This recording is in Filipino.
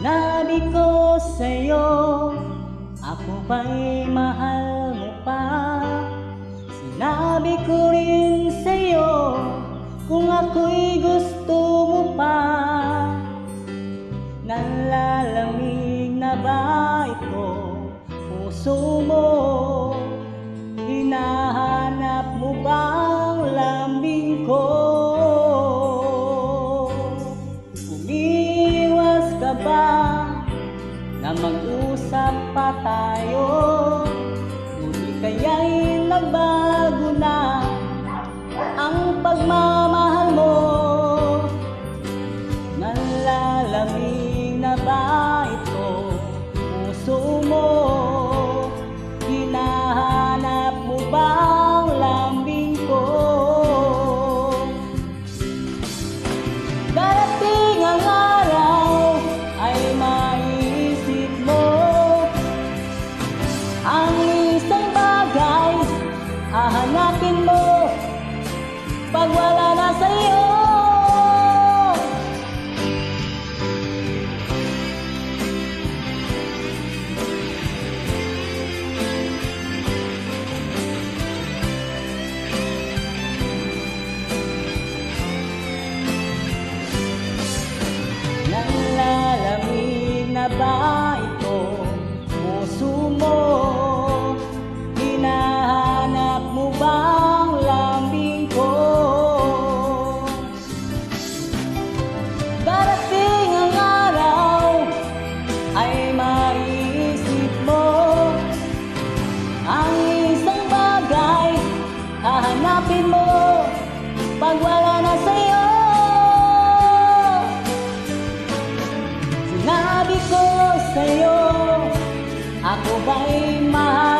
Sinabi ko sa'yo, ako ba'y mahal mo pa? Sinabi ko rin sa'yo, kung ako'y gusto mo pa. Nalalamig na ba ito, puso mo? Hinahanap mo ba ang lambing ko? Umiiwas ka ba na mag-usap pa tayo? Ngunit kaya'y nagbago na ang pagmamahal mo. Nalalamig na ba ito, puso mo? Hinahanap mo ba ang lambing ko? Darating ang araw ay maiisip mo ang isang bagay, hahanapin mo pag wala na sa'yo. Nalalamig na ba ito, puso mo? Hinahanap mo ba ang lambing ko? Darating ang araw ay maiisip mo ang isang bagay, hahanapin mo pag wala na sa'yo. Sinabi ko sa'yo, ako ba'y mahal